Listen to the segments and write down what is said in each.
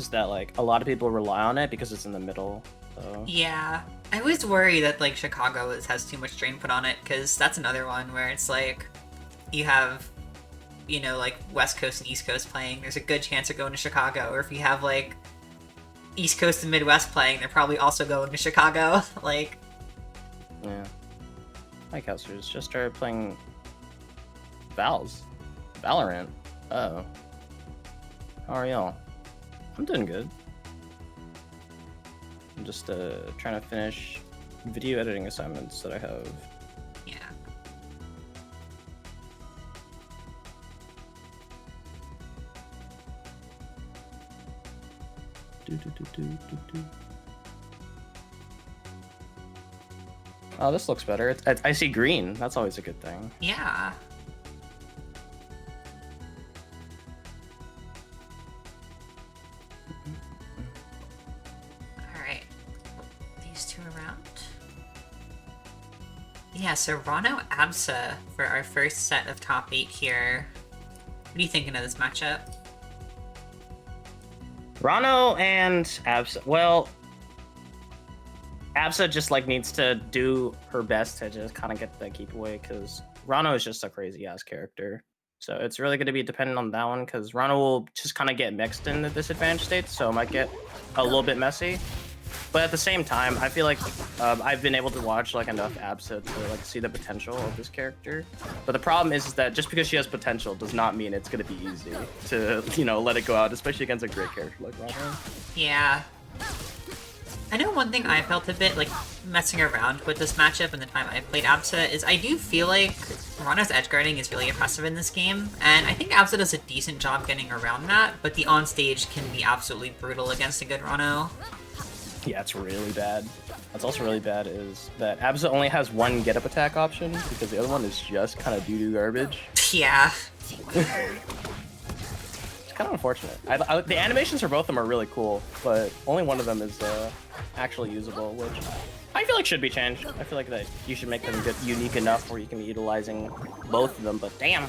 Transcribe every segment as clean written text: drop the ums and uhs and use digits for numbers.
is that like a lot of people rely on it because it's in the middle. So. Yeah, I always worry that like Chicago has too much strain put on it, because that's another one where it's like you have, you know, like West Coast and East Coast playing. There's a good chance of going to Chicago, or if you have like East Coast and Midwest playing, they're probably also going to Chicago. Like, yeah. Hi, Casters. Just started playing Valorant. Oh. How are y'all? I'm doing good. I'm just trying to finish video editing assignments that I have. yeah. Oh, this looks better. I see green. That's always a good thing. Yeah. Alright. These two around. Yeah, so Ranno Absa for our first set of top 8 here. What are you thinking of this matchup? Ranno and Absa. Well, Absa just like needs to do her best to just kind of get the keep away, because Ranno is just a crazy ass character. So it's really going to be dependent on that one, because Ranno will just kind of get mixed in the disadvantage states, so it might get a little bit messy. But at the same time, I feel like I've been able to watch like enough Absa to like see the potential of this character. But the problem is that just because she has potential does not mean it's going to be easy to, you know, let it go out, especially against a great character like Ranno. Yeah. I know one thing I felt a bit like messing around with this matchup in the time I played Absa is I do feel like Ranno's edge guarding is really impressive in this game, and I think Absa does a decent job getting around that, but the onstage can be absolutely brutal against a good Ranno. Yeah, it's really bad. What's also really bad is that Absa only has one get-up attack option, because the other one is just kind of doo-doo garbage. Yeah. It's kind of unfortunate. The animations for both of them are really cool, but only one of them is actually usable, which I feel like should be changed. I feel like that you should make them unique enough where you can be utilizing both of them, but damn.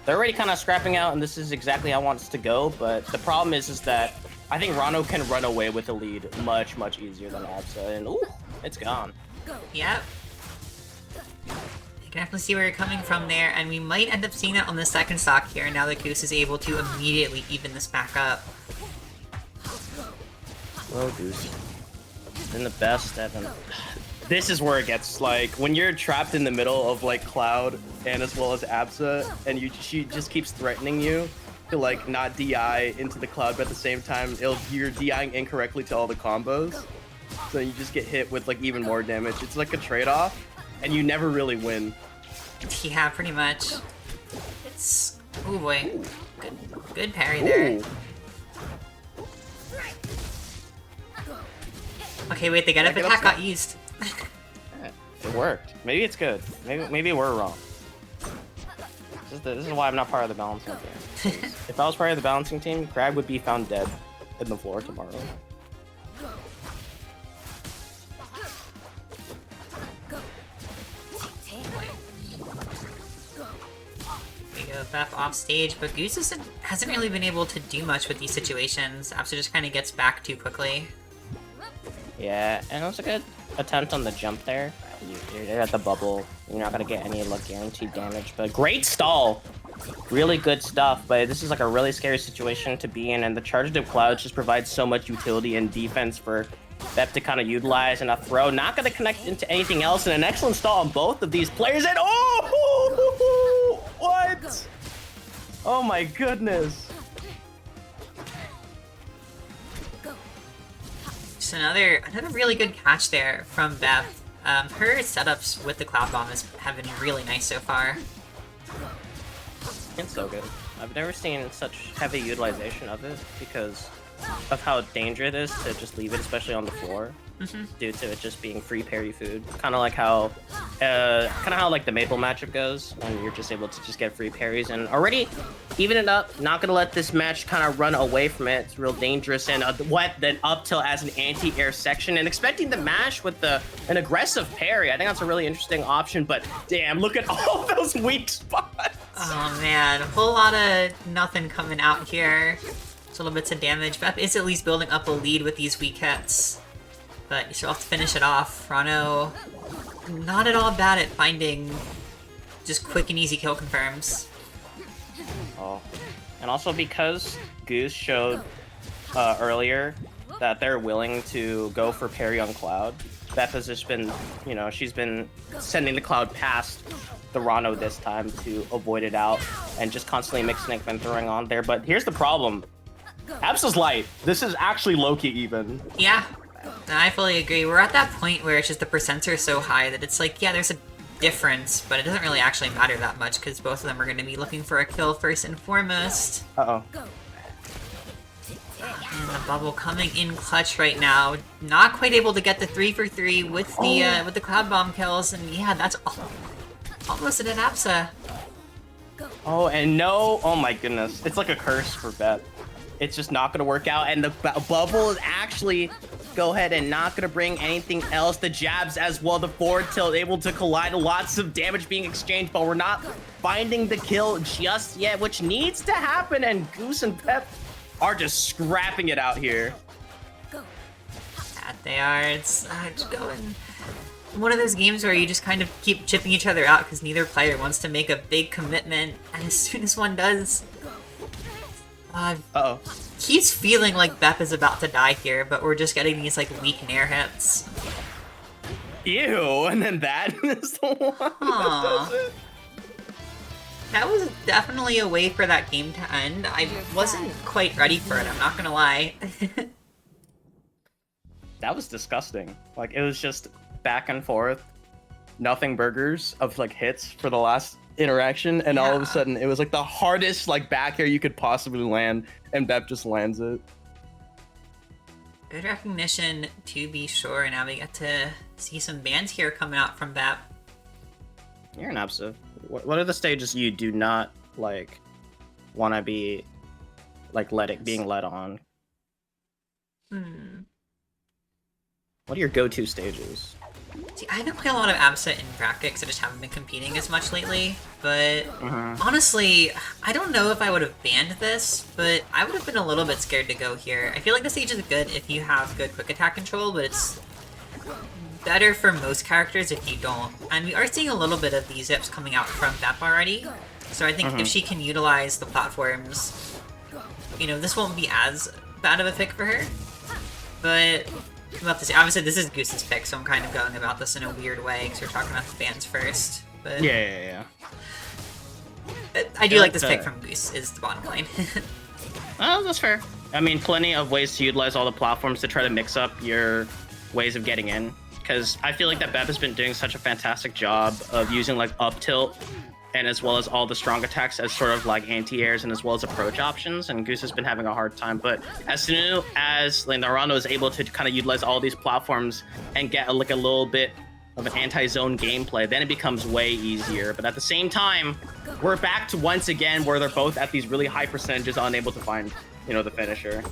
They're already kind of scrapping out, and this is exactly how I want us to go, but the problem is that I think Ranno can run away with the lead much, much easier than Absa, and ooh, it's gone. Yep. You can definitely see where you're coming from there, and we might end up seeing that on the second stock here, now that Goose is able to immediately even this back up. Well, Goose. Been the best at them. This is where it gets, like, when you're trapped in the middle of, like, Cloud and as well as Absa, and she just keeps threatening you to, like, not DI into the Cloud, but at the same time, you're DIing incorrectly to all the combos. So you just get hit with, like, even more damage. It's like a trade-off, and you never really win. Yeah, pretty much. It's... oh boy. Good parry there. Ooh. Okay, wait, the get-up attack got used. It worked. Maybe it's good. Maybe we're wrong. This is why I'm not part of the balancing team. If I was part of the balancing team, Crab would be found dead in the floor tomorrow. We go Beth off stage, but Goose hasn't really been able to do much with these situations. Absa just kind of gets back too quickly. Yeah, and it was a good attempt on the jump there. You're at the bubble. You're not gonna get any like guaranteed damage, but great stall. Really good stuff, but this is like a really scary situation to be in, and the Charged Up Clouds just provides so much utility and defense for Bep to kind of utilize, and a throw not gonna connect into anything else, and an excellent stall on both of these players, and oh! What? Oh my goodness. Just another really good catch there from Beth. Her setups with the Cloud Bomb have been really nice so far. It's so good. I've never seen such heavy utilization of it because of how dangerous it is to just leave it, especially on the floor, due to it just being free parry food. Kind of like how like the Maple matchup goes, and you're just able to just get free parries. And already, even it up. Not gonna let this match kind of run away from it. It's real dangerous. And then up tilt as an anti-air section, and expecting the mash with an aggressive parry. I think that's a really interesting option. But damn, look at all those weak spots. Oh man, a whole lot of nothing coming out here. little bits of damage. Bep is at least building up a lead with these weak hits. But you still have to finish it off. Ranno, not at all bad at finding just quick and easy kill confirms. Oh. And also because Goose showed earlier that they're willing to go for parry on Cloud, Beth has just been, you know, she's been sending the Cloud past the Ranno this time to avoid it out and just constantly mixing and throwing on there. But here's the problem. Absa's light. This is actually low-key even. Yeah, I fully agree. We're at that point where it's just the percents are so high that it's like, yeah, there's a difference, but it doesn't really actually matter that much because both of them are going to be looking for a kill first and foremost. Uh-oh. And the bubble coming in clutch right now. Not quite able to get the 3 for 3 with the Cloud Bomb kills, and yeah, that's almost an Absa. Oh, and no, oh my goodness. It's like a curse for Beth. It's just not going to work out, and the bubble is actually go ahead and not going to bring anything else. The jabs as well, the forward tilt able to collide, lots of damage being exchanged, but we're not finding the kill just yet, which needs to happen, and Goose and Pep are just scrapping it out here. That they are. It's just going one of those games where you just kind of keep chipping each other out because neither player wants to make a big commitment, and as soon as one does, uh-oh. He's feeling like Bep is about to die here, but we're just getting these like weak nair hits. Ew, and then that is the one that does it. That was definitely a way for that game to end. I wasn't quite ready for it, I'm not gonna lie. That was disgusting. Like, it was just back and forth, nothing burgers of like hits for the last interaction, and all of a sudden it was like the hardest like back air you could possibly land, and Bep just lands it. Good recognition to be sure. Now we get to see some bans here coming out from Bep. You're an Absa. What are the stages you do not like want to be like being led on? What are your go-to stages? See, I haven't played a lot of Absa in bracket because I just haven't been competing as much lately, but honestly, I don't know if I would have banned this, but I would have been a little bit scared to go here. I feel like the stage is good if you have good quick attack control, but it's better for most characters if you don't. And we are seeing a little bit of these zips coming out from Bep already, so I think if she can utilize the platforms, you know, this won't be as bad of a pick for her. But about this, obviously this is Goose's pick, so I'm kind of going about this in a weird way because we're talking about the bans first. But yeah. I do like this pick from Goose, is the bottom line. Oh, that's fair. I mean, plenty of ways to utilize all the platforms to try to mix up your ways of getting in. Because I feel like that Bep has been doing such a fantastic job of using like up tilt and as well as all the strong attacks as sort of like anti-airs and as well as approach options, and Goose has been having a hard time. But as soon as like Ranno is able to kind of utilize all these platforms and get like a little bit of an anti-zone gameplay, then it becomes way easier. But at the same time, we're back to once again where they're both at these really high percentages unable to find, you know, the finisher.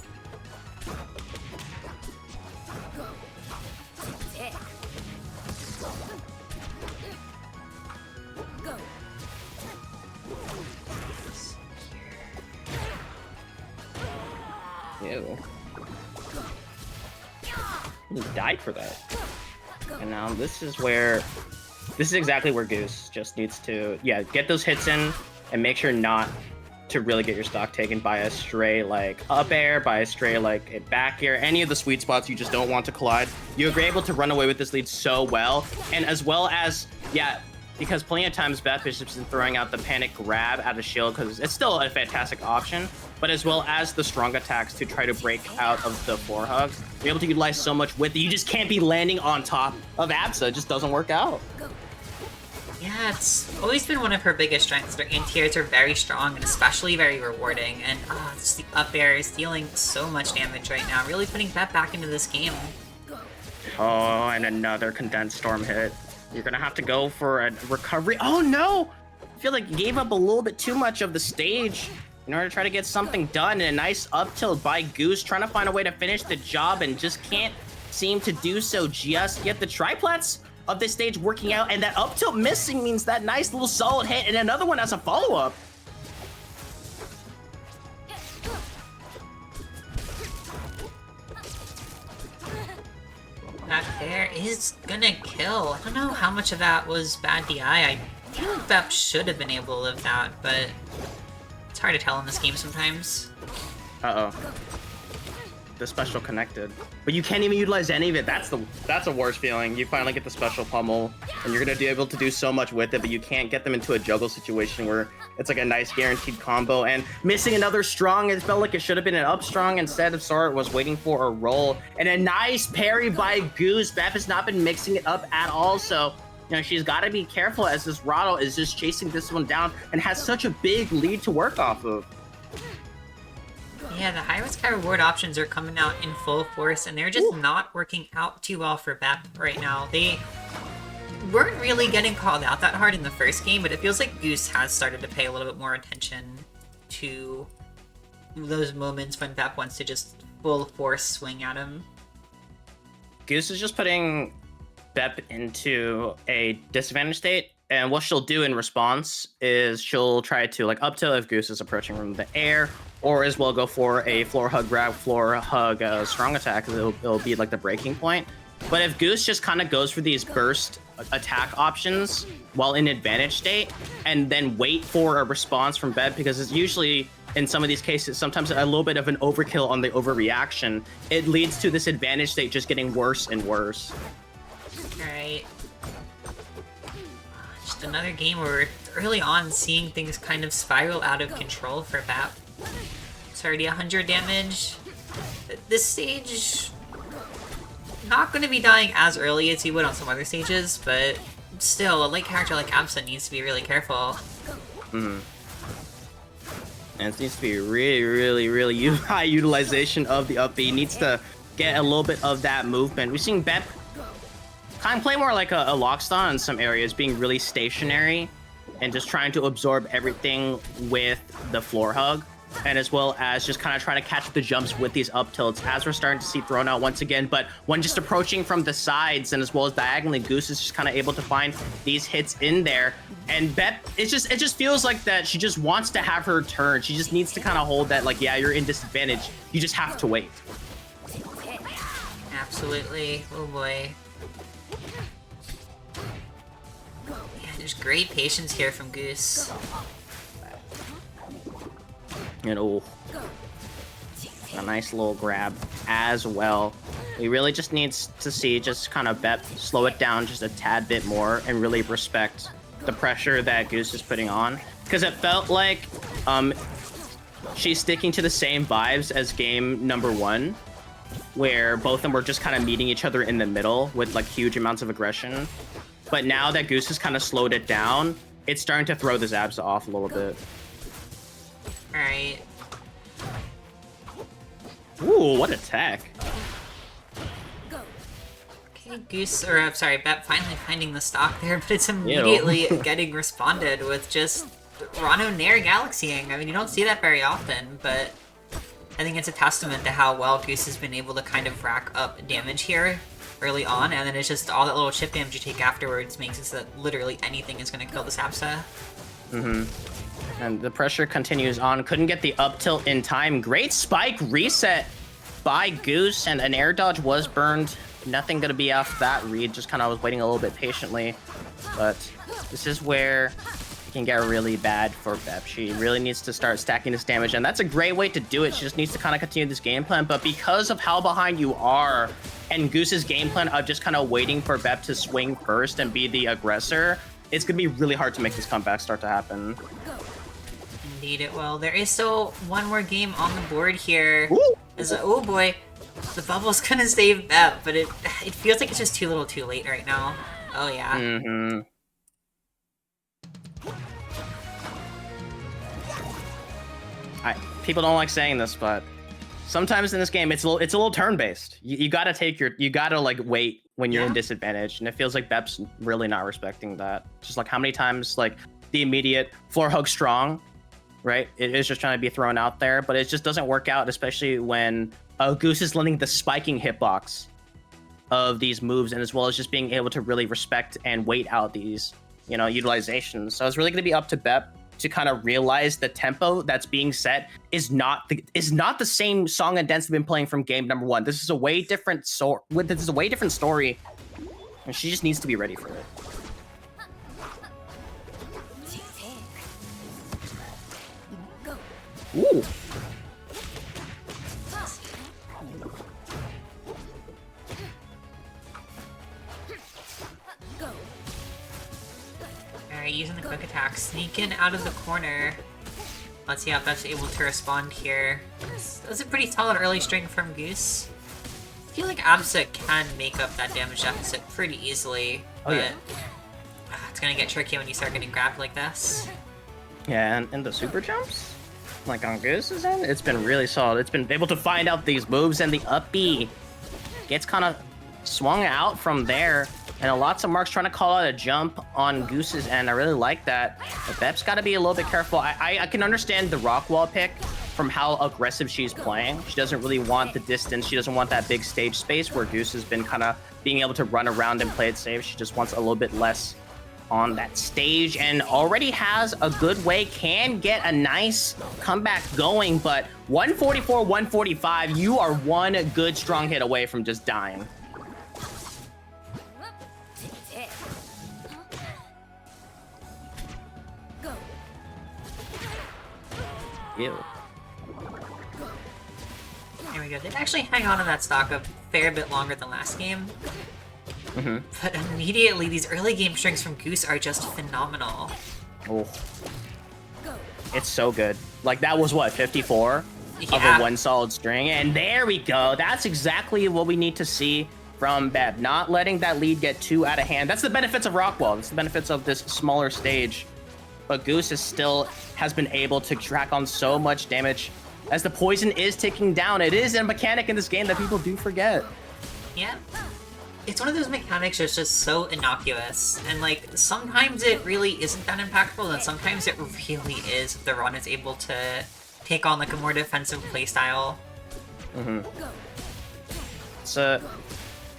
Ew. He died for that. And now this is exactly where Goose just needs to, get those hits in and make sure not to really get your stock taken by a stray like up air, by a stray like a back air, any of the sweet spots you just don't want to collide. You're able to run away with this lead so well, and as well as, because plenty of times Beth has just been throwing out the panic grab out of shield because it's still a fantastic option, but as well as the strong attacks to try to break out of the floor hugs. You're able to utilize so much with it. You just can't be landing on top of Absa. It just doesn't work out. Yeah, it's always been one of her biggest strengths. Her anti-airs are very strong and especially very rewarding. And just the up air is dealing so much damage right now. Really putting Bep back into this game. Oh, and another condensed storm hit. You're gonna have to go for a recovery. Oh no! I feel like you gave up a little bit too much of the stage in order to try to get something done. And a nice up tilt by Goose, trying to find a way to finish the job and just can't seem to do so just yet. The triplets of this stage working out, and that up tilt missing means that nice little solid hit and another one as a follow-up. Back there is gonna kill. I don't know how much of that was bad DI. I feel like Bep should have been able to live that, but it's hard to tell in this game sometimes. Uh-oh. The special connected. But you can't even utilize any of it. That's a worst feeling. You finally get the special pummel, and you're gonna be able to do so much with it, but you can't get them into a juggle situation where it's like a nice guaranteed combo. And missing another strong, it felt like it should have been an up strong instead of Sora was waiting for a roll. And a nice parry by Goose. Beth has not been mixing it up at all, so she's got to be careful as this Ranno is just chasing this one down and has such a big lead to work off of. Yeah, the high-risk, high-reward options are coming out in full force, and they're just not working out too well for Bep right now. They weren't really getting called out that hard in the first game, but it feels like Goose has started to pay a little bit more attention to those moments when Bep wants to just full force swing at him. Goose is just putting Bep into a disadvantage state, and what she'll do in response is she'll try to up tilt if Goose is approaching from the air, or as well go for a floor hug grab, floor hug strong attack, because it'll be like the breaking point. But if Goose just kind of goes for these burst attack options while in advantage state, and then wait for a response from Bep, because it's usually, in some of these cases, sometimes a little bit of an overkill on the overreaction, it leads to this advantage state just getting worse and worse. Alright. Just another game where we're early on seeing things kind of spiral out of control for Bep. It's already 100 damage. This stage, not going to be dying as early as he would on some other stages, but still, a late character like Absa needs to be really careful. And it needs to be really high utilization of the up B. Needs to get a little bit of that movement. We've seen Bep kind of play more like a Lockstar in some areas, being really stationary and just trying to absorb everything with the floor hug, and as well as just kind of trying to catch the jumps with these up tilts, as we're starting to see thrown out once again. But when just approaching from the sides and as well as diagonally, Goose is just kind of able to find these hits in there. And Bep, it just feels like that she just wants to have her turn. She just needs to kind of hold that, like, yeah, you're in disadvantage. You just have to wait. Absolutely. Oh boy. Yeah, there's great patience here from Goose. And a nice little grab as well. He really just needs to see just kind of Bep slow it down just a tad bit more and really respect the pressure that Goose is putting on, because it felt like she's sticking to the same vibes as game number 1, where both of them were just kind of meeting each other in the middle with like huge amounts of aggression. But now that Goose has kind of slowed it down, it's starting to throw this Absa off a little bit. Alright. Ooh, what a tech. Okay, Goose, or I'm sorry, Bep finally finding the stock there, but it's immediately getting responded with just Ranno Nair galaxying. I mean, you don't see that very often, but I think it's a testament to how well Goose has been able to kind of rack up damage here early on, and then it's just all that little chip damage you take afterwards makes it so that literally anything is going to kill this Absa. And the pressure continues on. Couldn't get the up tilt in time. Great spike reset by Goose, and an air dodge was burned. Nothing gonna be off that read. Just kind of was waiting a little bit patiently. But this is where it can get really bad for Bep. She really needs to start stacking this damage, and that's a great way to do it. She just needs to kind of continue this game plan. But because of how behind you are, and Goose's game plan of just kind of waiting for Bep to swing first and be the aggressor, it's gonna be really hard to make this comeback start to happen. Indeed it will. There is still one more game on the board here. Oh boy, the bubble's gonna save Bep, but it feels like it's just too little too late right now. Oh yeah. People don't like saying this, but sometimes in this game it's a little turn-based. You gotta like wait when you're in disadvantage, and it feels like Bep's really not respecting that. Just like how many times like the immediate floor hug strong, right? It is just trying to be thrown out there, but it just doesn't work out, especially when Goose is lending the spiking hitbox of these moves, and as well as just being able to really respect and wait out these, utilizations. So it's really going to be up to Bep to kind of realize the tempo that's being set is not the same song and dance they've been playing from game number 1. This is a way different this is a way different story, and she just needs to be ready for it. Ooh. Alright, using the quick attack, sneaking out of the corner. Let's see how that's able to respond here. That was a pretty solid early string from Goose. I feel like Absa can make up that damage deficit pretty easily, but it's gonna get tricky when you start getting grabbed like this. Yeah, and the super jumps, like on Goose's end, it's been really solid. It's been able to find out these moves, and the up B gets kind of swung out from there. And lots of marks trying to call out a jump on Goose's end. I really like that. But Bep's got to be a little bit careful. I can understand the rock wall pick from how aggressive she's playing. She doesn't really want the distance. She doesn't want that big stage space where Goose has been kind of being able to run around and play it safe. She just wants a little bit less on that stage, and already has a good way, can get a nice comeback going. But 144, 145, you are one good strong hit away from just dying. Ew. There we go. They actually hang on to that stock a fair bit longer than last game. But immediately, these early game strings from Goose are just phenomenal. Oh. It's so good. Like, that was what, 54 of a one solid string? And there we go. That's exactly what we need to see from Bep. Not letting that lead get too out of hand. That's the benefits of Rockwall. That's the benefits of this smaller stage. But Goose has been able to track on so much damage as the poison is ticking down. It is a mechanic in this game that people do forget. Yeah. It's one of those mechanics that's just so innocuous. And, like, sometimes it really isn't that impactful, and sometimes it really is if the run is able to take on, like, a more defensive playstyle.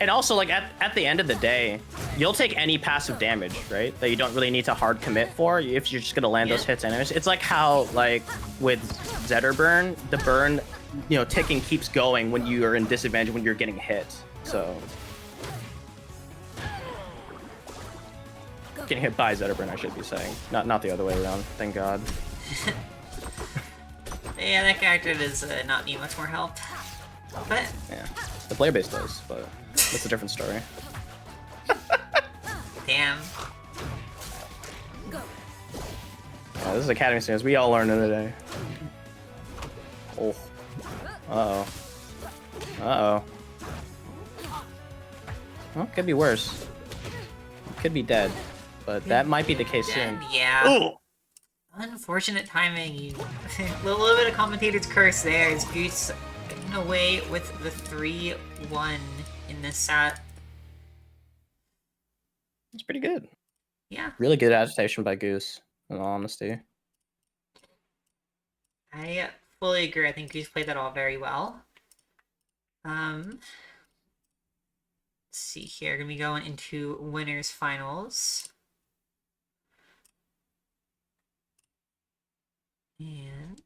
And also, like, at the end of the day, you'll take any passive damage, right? That you don't really need to hard commit for if you're just gonna land those hits anyways. It's like how, like, with Zetter burn, the burn, ticking keeps going when you are in disadvantage when you're getting hit. So getting hit by Zetter burn, I should be saying, not the other way around. Thank God. Yeah, that character does not need much more help. But yeah, the player base does, but that's a different story. Damn. Yeah, this is Academy students. We all learned it today. Oh. Uh-oh. Uh-oh. Well, could be worse. Could be dead. But that might be the case soon. Yeah. Ooh. Unfortunate timing. A little bit of commentator's curse there as Goose getting away with the 3-1 in this set. It's pretty good. Yeah. Really good adaptation by Goose, in all honesty. I fully agree. I think Goose played that all very well. Let's see here. Gonna be going into winners finals. And